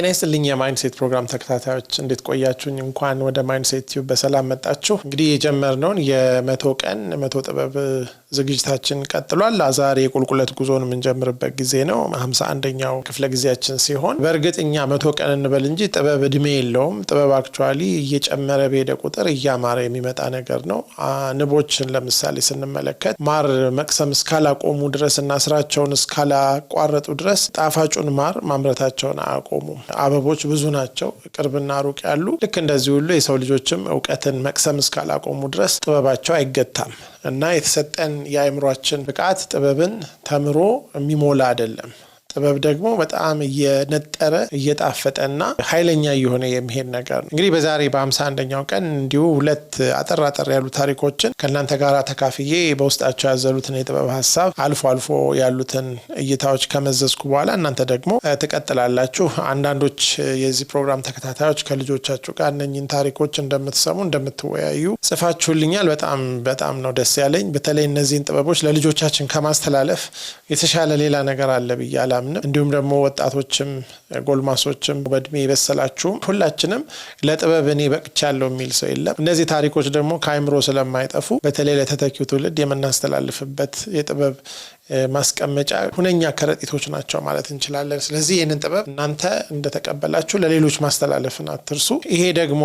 ጤና ይስጥልኝ የማይንድሴት ፕሮግራም ተከታታዮች እንዴት ቆያችሁኝ? እንኳን ወደ ማይንድሴት ቲዩብ በሰላም መጣችሁ። እንግዲህ የጀመርነውን የ100 ቀን 100 ጥበብ ዝግጅታችን ቀጥሏል። ዛሬ የቁልቁለት ጉዞን የምንጀምርበት ጊዜ ነው። 51ኛው ክፍለ ጊዜያችን ሲሆን በእርግጥ እኛ 100 ቀን እንበል እንጂ ጥበብ እድሜ የለውም። ጥበብ አክቹአሊ እየጨመረ በሄደ ቁጥር እያማረ የሚመጣ ነገር ነው። ንቦችን ለምሳሌ ስንመለከት ማር መቅሰም እስካላቆሙ ድረስ እና ስራቸውን እስካላቋረጡ ድረስ ጣፋጩን ማር ማምረታቸውን አያቆሙም። አበቦች ብዙ ናቸው፣ ቅርብና ሩቅ ያሉ። ልክ እንደዚህ ሁሉ የሰው ልጆችም እውቀትን መቅሰም እስካላቆሙ ድረስ ጥበባቸው አይገታም እና የተሰጠን የአእምሯችን ብቃት ጥበብን ተምሮ የሚሞላ አይደለም። ጥበብ ደግሞ በጣም እየነጠረ እየጣፈጠና ኃይለኛ እየሆነ የሚሄድ ነገር ነው። እንግዲህ በዛሬ በ51ኛው ቀን እንዲሁ ሁለት አጠር ያሉ ታሪኮችን ከእናንተ ጋር ተካፍዬ በውስጣቸው ያዘሉትን የጥበብ ሀሳብ አልፎ አልፎ ያሉትን እይታዎች ከመዘዝኩ በኋላ እናንተ ደግሞ ትቀጥላላችሁ። አንዳንዶች የዚህ ፕሮግራም ተከታታዮች ከልጆቻችሁ ጋር እነኝን ታሪኮች እንደምትሰሙ እንደምትወያዩ ጽፋችሁልኛል። በጣም ነው ደስ ያለኝ። በተለይ እነዚህን ጥበቦች ለልጆቻችን ከማስተላለፍ የተሻለ ሌላ ነገር አለ ብያለሁ። እንዲሁም ደግሞ ወጣቶችም ጎልማሶችም በእድሜ የበሰላችሁም ሁላችንም ለጥበብ እኔ በቅቻለሁ የሚል ሰው የለም። እነዚህ ታሪኮች ደግሞ ከአእምሮ ስለማይጠፉ በተለይ ለተተኪው ትውልድ የምናስተላልፍበት የጥበብ ማስቀመጫ ሁነኛ ከረጢቶች ናቸው ማለት እንችላለን። ስለዚህ ይህንን ጥበብ እናንተ እንደተቀበላችሁ ለሌሎች ማስተላለፍን አትርሱ። ይሄ ደግሞ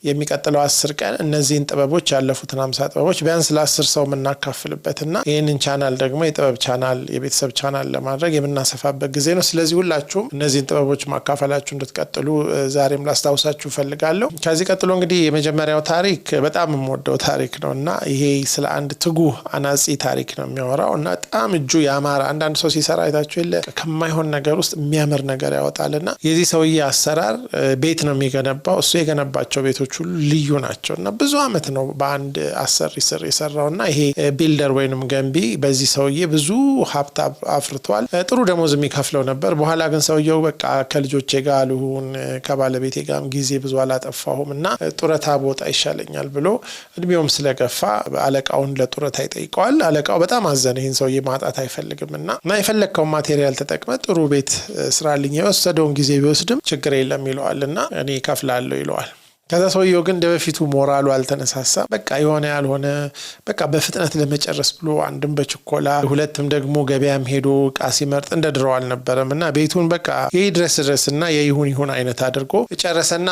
የሚቀጥለው 10 ቀን እነዚህን ጥበቦች ያለፉትን 50 ጥበቦች ቢያንስ ለ10 ሰው የምናካፍልበትና ይህንን ቻናል ደግሞ የጥበብ ቻናል የቤተሰብ ቻናል ለማድረግ የምናሰፋበት ጊዜ ነው። ስለዚህ ሁላችሁም እነዚህን ጥበቦች ማካፈላችሁ እንድትቀጥሉ ዛሬም ላስታውሳችሁ ፈልጋለሁ። ከዚህ ቀጥሎ እንግዲህ የመጀመሪያው ታሪክ በጣም የምወደው ታሪክ ነው እና ይሄ ስለ አንድ ትጉህ አናጺ ታሪክ ነው የሚያወራው። በጣም እጁ ያማረ አንዳንድ ሰው ሲሰራ አይታችሁ የለ ከማይሆን ነገር ውስጥ የሚያምር ነገር ያወጣልና የዚህ ሰውዬ አሰራር ቤት ነው የሚገነባው። እሱ የገነባቸው ቤቶች ሁሉ ልዩ ናቸው እና ብዙ አመት ነው በአንድ አሰሪ ስር የሰራውና ይሄ ቢልደር ወይንም ገንቢ በዚህ ሰውዬ ብዙ ሀብት አፍርቷል። ጥሩ ደሞዝ የሚከፍለው ነበር። በኋላ ግን ሰውየው በቃ ከልጆቼ ጋር ልሁን ከባለቤቴ ጋር ጊዜ ብዙ አላጠፋሁም እና ጡረታ ቦታ ይሻለኛል ብሎ እድሜውም ስለገፋ አለቃውን ለጡረታ ይጠይቀዋል። አለቃው በጣም አዘነ። ይህን ሰውዬ ማጣት አይፈልግምና የፈለግከውን ማቴሪያል ተጠቅመ ጥሩ ቤት ስራልኝ፣ የወሰደውን ጊዜ ቢወስድም ችግር የለም ይለዋልና እኔ እከፍላለሁ ይለዋል። ከዛ ሰውየው ግን እንደበፊቱ ሞራሉ አልተነሳሳ። በቃ የሆነ ያልሆነ በቃ በፍጥነት ለመጨረስ ብሎ አንድም በችኮላ ሁለትም ደግሞ ገበያም ሄዶ ዕቃ ሲመርጥ እንደድሮው አልነበረም እና ቤቱን በቃ የድረስና የይሁን አይነት አድርጎ ጨረሰና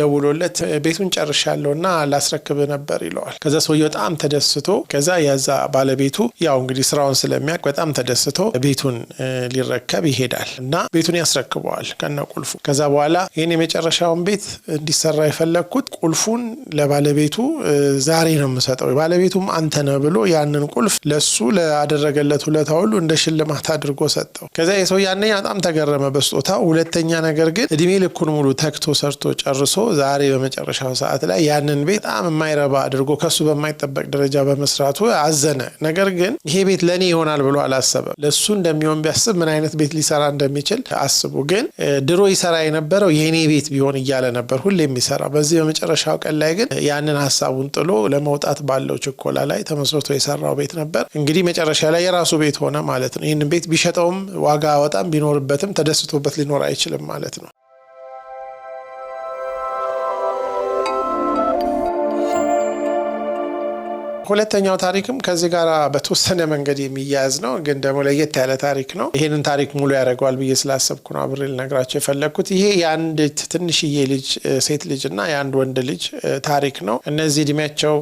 ደውሎለት ቤቱን ጨርሻለሁና ላስረክብ ነበር ይለዋል። ከዛ ሰውየው በጣም ተደስቶ ከዛ ያዛ ባለቤቱ ያው እንግዲህ ስራውን ስለሚያውቅ በጣም ተደስቶ ቤቱን ሊረከብ ይሄዳል እና ቤቱን ያስረክበዋል ከነ ቁልፉ። ከዛ በኋላ ይሄን የመጨረሻውን ቤት እንዲሰራ ለኩት ቁልፉን ለባለቤቱ ዛሬ ነው የምሰጠው፣ ባለቤቱም አንተ ነህ ብሎ ያንን ቁልፍ ለሱ ለአደረገለት ሁለታ ሁሉ እንደ ሽልማት አድርጎ ሰጠው። ከዛ የሰው ያንኛ በጣም ተገረመ በስጦታው። ሁለተኛ ነገር ግን እድሜ ልኩን ሙሉ ተክቶ ሰርቶ ጨርሶ ዛሬ በመጨረሻው ሰዓት ላይ ያንን ቤት በጣም የማይረባ አድርጎ ከሱ በማይጠበቅ ደረጃ በመስራቱ አዘነ። ነገር ግን ይሄ ቤት ለኔ ይሆናል ብሎ አላሰበም። ለሱ እንደሚሆን ቢያስብ ምን አይነት ቤት ሊሰራ እንደሚችል አስቡ። ግን ድሮ ይሰራ የነበረው የኔ ቤት ቢሆን እያለ ነበር ሁሌ የሚሰራ። በዚህ በመጨረሻው ቀን ላይ ግን ያንን ሐሳቡን ጥሎ ለመውጣት ባለው ችኮላ ላይ ተመስርቶ የሰራው ቤት ነበር። እንግዲህ መጨረሻ ላይ የራሱ ቤት ሆነ ማለት ነው። ይህንን ቤት ቢሸጠውም ዋጋ አወጣም ቢኖርበትም ተደስቶበት ሊኖር አይችልም ማለት ነው። ሁለተኛው ታሪክም ከዚህ ጋር በተወሰነ መንገድ የሚያያዝ ነው፣ ግን ደግሞ ለየት ያለ ታሪክ ነው። ይሄንን ታሪክ ሙሉ ያደርገዋል ብዬ ስላሰብኩ ነው አብሬ ልነግራቸው የፈለግኩት። ይሄ የአንድ ትንሽዬ ልጅ ሴት ልጅ እና የአንድ ወንድ ልጅ ታሪክ ነው። እነዚህ እድሜያቸው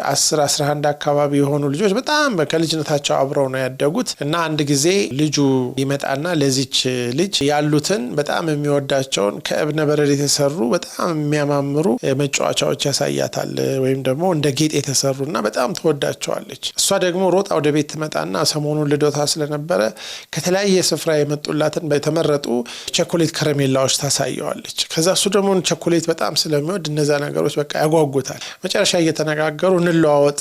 10-11 አካባቢ የሆኑ ልጆች በጣም ከልጅነታቸው አብረው ነው ያደጉት እና አንድ ጊዜ ልጁ ይመጣና ለዚች ልጅ ያሉትን በጣም የሚወዳቸውን ከእብነ በረድ የተሰሩ በጣም የሚያማምሩ መጫወቻዎች ያሳያታል። ወይም ደግሞ እንደ ጌጥ የተሰሩና በጣም ትወዳቸዋለች። እሷ ደግሞ ሮጣ ወደ ቤት ትመጣና ሰሞኑን ልደቷ ስለነበረ ከተለያየ ስፍራ የመጡላትን በተመረጡ ቸኮሌት ከረሜላዎች ታሳየዋለች። ከዛ እሱ ደግሞ ቸኮሌት በጣም ስለሚወድ እነዛ ነገሮች በቃ ያጓጉታል። መጨረሻ እየተነጋገሩ እንለዋወጥ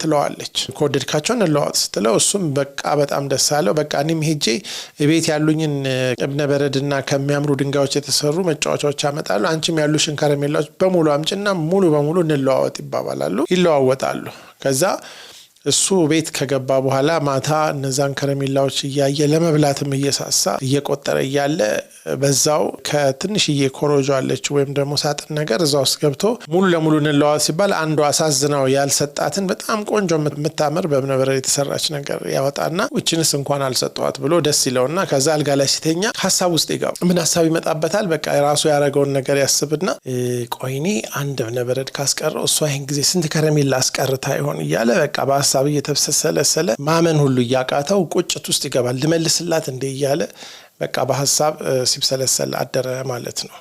ትለዋለች። ከወደድካቸው እንለዋወጥ ስትለው እሱም በቃ በጣም ደስ አለው። በቃ እኔም ሄጄ ቤት ያሉኝን እብነ በረድና ከሚያምሩ ድንጋዮች የተሰሩ መጫወቻዎች አመጣለሁ፣ አንቺም ያሉሽን ከረሜላዎች በሙሉ አምጪና ሙሉ በሙሉ እንለዋወጥ ይባባላሉ። ይለዋወጣሉ። ከዛ እሱ ቤት ከገባ በኋላ ማታ እነዛን ከረሜላዎች እያየ ለመብላትም እየሳሳ እየቆጠረ እያለ በዛው ከትንሽዬ ኮሮጆ አለች ወይም ደግሞ ሳጥን ነገር እዛው ውስጥ ገብቶ ሙሉ ለሙሉ እንለዋል ሲባል አንዱ አሳዝነው ያልሰጣትን በጣም ቆንጆ የምታምር በእብነበረድ የተሰራች ነገር ያወጣና እቺንስ እንኳን አልሰጠዋት ብሎ ደስ ይለውና ከዛ አልጋ ላይ ሲተኛ ሐሳብ ውስጥ ይገባ። ምን ሐሳብ ይመጣበታል? በቃ ራሱ ያረጋውን ነገር ያስብና ቆይኔ አንድ እብነበረድ ካስቀረው እሷ ይሄን ጊዜ ስንት ከረሜላ አስቀርታ ይሆን እያለ በቃ በሐሳብ እየተብሰለሰለ ማመን ሁሉ እያቃተው ቁጭት ውስጥ ይገባል። ልመልስላት እንደ እያለ በቃ በሐሳብ ሲብሰለሰል አደረ ማለት ነው።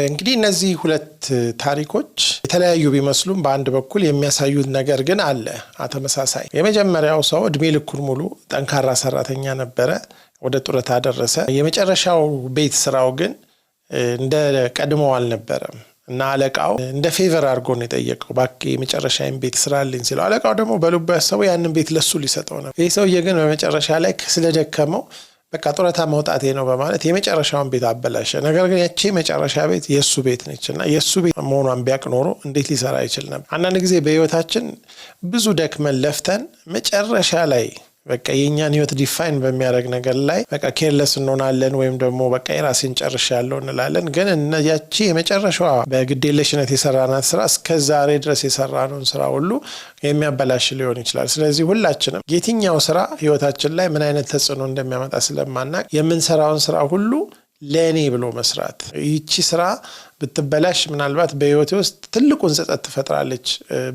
እንግዲህ እነዚህ ሁለት ታሪኮች የተለያዩ ቢመስሉም በአንድ በኩል የሚያሳዩት ነገር ግን አለ ተመሳሳይ። የመጀመሪያው ሰው እድሜ ልኩን ሙሉ ጠንካራ ሰራተኛ ነበረ፣ ወደ ጡረታ ደረሰ። የመጨረሻው ቤት ስራው ግን እንደ ቀድሞው አልነበረም እና አለቃው እንደ ፌቨር አድርጎ ነው የጠየቀው። ባክ የመጨረሻዬን ቤት ስራልኝ ሲለው አለቃው ደግሞ በልቡ ያሰበው ያንን ቤት ለሱ ሊሰጠው ነው። ይህ ሰውዬ ግን በመጨረሻ ላይ ስለደከመው በቃ ጡረታ መውጣቴ ነው በማለት የመጨረሻውን ቤት አበላሸ። ነገር ግን ያቺ መጨረሻ ቤት የሱ ቤት ነችና የሱ ቤት መሆኗን ቢያቅ ኖሮ እንዴት ሊሰራ ይችል ነበር? አንዳንድ ጊዜ በህይወታችን ብዙ ደክመን ለፍተን መጨረሻ ላይ በቃ የኛን ህይወት ዲፋይን በሚያደርግ ነገር ላይ በቃ ኬርለስ እንሆናለን ወይም ደግሞ በቃ የራሴን ጨርሻለሁ እንላለን። ግን ያቺ የመጨረሻዋ በግዴለሽነት የሰራናት ስራ እስከ ዛሬ ድረስ የሰራነውን ስራ ሁሉ የሚያበላሽ ሊሆን ይችላል። ስለዚህ ሁላችንም የትኛው ስራ ህይወታችን ላይ ምን አይነት ተጽዕኖ እንደሚያመጣ ስለማናቅ የምንሰራውን ስራ ሁሉ ለኔ ብሎ መስራት። ይቺ ስራ ብትበላሽ ምናልባት በህይወቴ ውስጥ ትልቁን ጸጸት ትፈጥራለች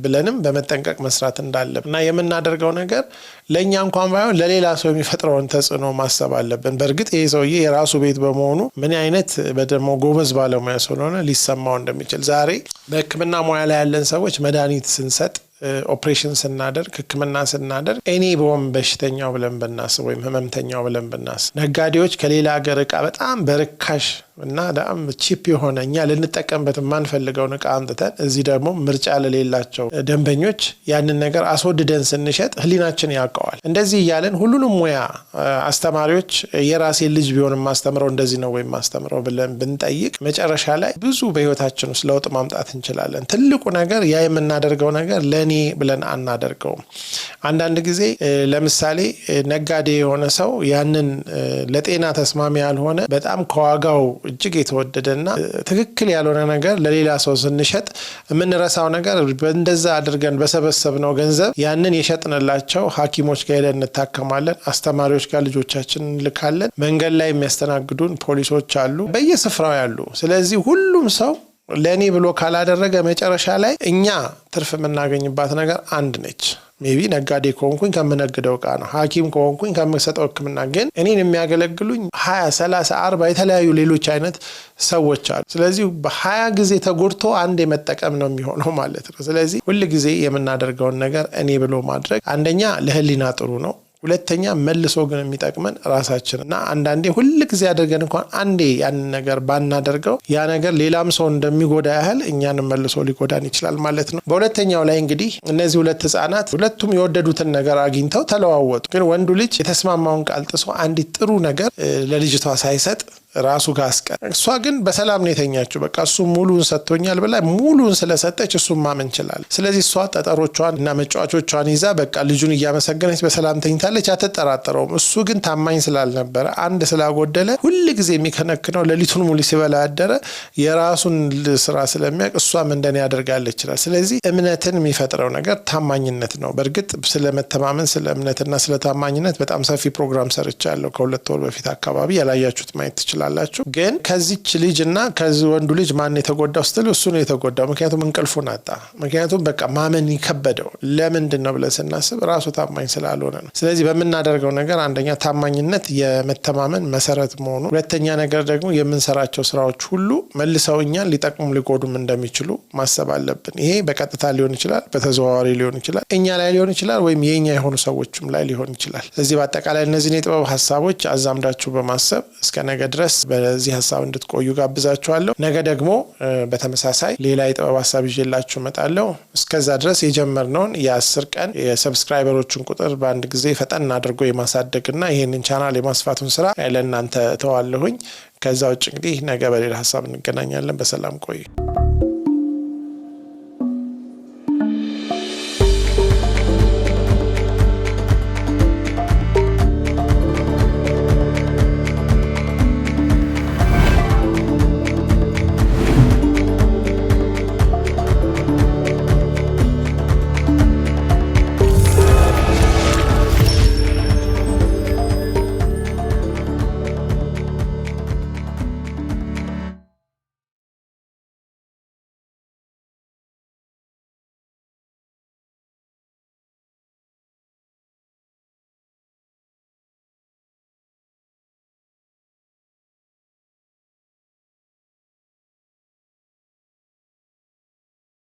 ብለንም በመጠንቀቅ መስራት እንዳለብን እና የምናደርገው ነገር ለኛ እንኳን ባይሆን ለሌላ ሰው የሚፈጥረውን ተጽዕኖ ማሰብ አለብን። በእርግጥ ይሄ ሰውዬ የራሱ ቤት በመሆኑ ምን አይነት በደሞ ጎበዝ ባለሙያ ስለሆነ ሊሰማው እንደሚችል ዛሬ በህክምና ሙያ ላይ ያለን ሰዎች መድኃኒት ስንሰጥ ኦፕሬሽን ስናደርግ ህክምና ስናደርግ እኔ በወም በሽተኛው ብለን ብናስብ ወይም ህመምተኛው ብለን ብናስብ፣ ነጋዴዎች ከሌላ ሀገር እቃ በጣም በርካሽ እና በጣም ቺፕ የሆነ እኛ ልንጠቀምበት የማንፈልገውን እቃ አምጥተን እዚህ ደግሞ ምርጫ ለሌላቸው ደንበኞች ያንን ነገር አስወድደን ስንሸጥ ህሊናችን ያውቀዋል። እንደዚህ እያለን ሁሉንም ሙያ አስተማሪዎች የራሴ ልጅ ቢሆን ማስተምረው እንደዚህ ነው ወይም ማስተምረው ብለን ብንጠይቅ መጨረሻ ላይ ብዙ በህይወታችን ውስጥ ለውጥ ማምጣት እንችላለን። ትልቁ ነገር ያ የምናደርገው ነገር ለኔ ብለን አናደርገውም። አንዳንድ ጊዜ ለምሳሌ ነጋዴ የሆነ ሰው ያንን ለጤና ተስማሚ ያልሆነ በጣም ከዋጋው እጅግ የተወደደና ትክክል ያልሆነ ነገር ለሌላ ሰው ስንሸጥ የምንረሳው ነገር እንደዛ አድርገን በሰበሰብነው ገንዘብ ያንን የሸጥንላቸው ሐኪሞች ጋር ሄደን እንታከማለን፣ አስተማሪዎች ጋር ልጆቻችንን እንልካለን፣ መንገድ ላይ የሚያስተናግዱን ፖሊሶች አሉ፣ በየስፍራው ያሉ። ስለዚህ ሁሉም ሰው ለኔ ብሎ ካላደረገ መጨረሻ ላይ እኛ ትርፍ የምናገኝባት ነገር አንድ ነች። ሜቢ ነጋዴ ከሆንኩኝ ከምነግደው እቃ ነው፣ ሐኪም ከሆንኩኝ ከምሰጠው ህክምና። ግን እኔን የሚያገለግሉኝ 20 30 40 የተለያዩ ሌሎች አይነት ሰዎች አሉ። ስለዚህ በ20 ጊዜ ተጎድቶ አንድ የመጠቀም ነው የሚሆነው ማለት ነው። ስለዚህ ሁል ጊዜ የምናደርገውን ነገር እኔ ብሎ ማድረግ አንደኛ ለህሊና ጥሩ ነው፣ ሁለተኛ መልሶ ግን የሚጠቅመን ራሳችን እና አንዳንዴ ሁል ጊዜ አድርገን እንኳን አንዴ ያንን ነገር ባናደርገው ያ ነገር ሌላም ሰው እንደሚጎዳ ያህል እኛንም መልሶ ሊጎዳን ይችላል ማለት ነው። በሁለተኛው ላይ እንግዲህ እነዚህ ሁለት ህፃናት ሁለቱም የወደዱትን ነገር አግኝተው ተለዋወጡ። ግን ወንዱ ልጅ የተስማማውን ቃል ጥሶ አንዲት ጥሩ ነገር ለልጅቷ ሳይሰጥ ራሱ ጋር አስቀር። እሷ ግን በሰላም ነው የተኛችው። በቃ እሱ ሙሉን ሰጥቶኛል ብላ ሙሉን ስለሰጠች እሱም ማመን ይችላል። ስለዚህ እሷ ጠጠሮቿን እና መጫወቾቿን ይዛ በቃ ልጁን እያመሰገነች በሰላም ተኝታለች፣ አትጠራጠረውም። እሱ ግን ታማኝ ስላልነበረ አንድ ስላጎደለ ሁል ጊዜ የሚከነክነው ሌሊቱን ሙሉ ሲበላ ያደረ የራሱን ስራ ስለሚያውቅ እሷም እንደኔ ያደርጋለች ይችላል። ስለዚህ እምነትን የሚፈጥረው ነገር ታማኝነት ነው። በእርግጥ ስለመተማመን ስለ እምነትና ስለ ታማኝነት በጣም ሰፊ ፕሮግራም ሰርቻለሁ ከ2 ወር በፊት አካባቢ፣ ያላያችሁት ማየት ትችላላችሁ። ግን ከዚች ልጅና ከዚህ ወንዱ ልጅ ማን የተጎዳው ስትል እሱ ነው የተጎዳው። ምክንያቱም እንቅልፉን አጣ። ምክንያቱም በቃ ማመን ይከበደው። ለምንድን ነው ብለን ስናስብ ራሱ ታማኝ ስላልሆነ ነው። ስለዚህ በምናደርገው ነገር አንደኛ ታማኝነት የመተማመን መሰረት መሆኑ፣ ሁለተኛ ነገር ደግሞ የምንሰራቸው ስራዎች ሁሉ መልሰው እኛን ሊጠቅሙም ሊጎዱም እንደሚችሉ ማሰብ አለብን። ይሄ በቀጥታ ሊሆን ይችላል፣ በተዘዋዋሪ ሊሆን ይችላል፣ እኛ ላይ ሊሆን ይችላል፣ ወይም የኛ የሆኑ ሰዎችም ላይ ሊሆን ይችላል። ስለዚህ በአጠቃላይ እነዚህን የጥበብ ሀሳቦች አዛምዳችሁ በማሰብ እስከ ነገ ድረስ በዚህ ሀሳብ እንድትቆዩ ጋብዛችኋለሁ። ነገ ደግሞ በተመሳሳይ ሌላ የጥበብ ሀሳብ ይዤላችሁ እመጣለሁ። እስከዛ ድረስ የጀመርነውን የ10 ቀን የሰብስክራይበሮችን ቁጥር በአንድ ጊዜ ፈጠን አድርጎ የማሳደግና ይህንን ቻናል የማስፋቱን ስራ ለእናንተ ተዋለሁኝ። ከዛ ውጭ እንግዲህ ነገ በሌላ ሀሳብ እንገናኛለን። በሰላም ቆዩ።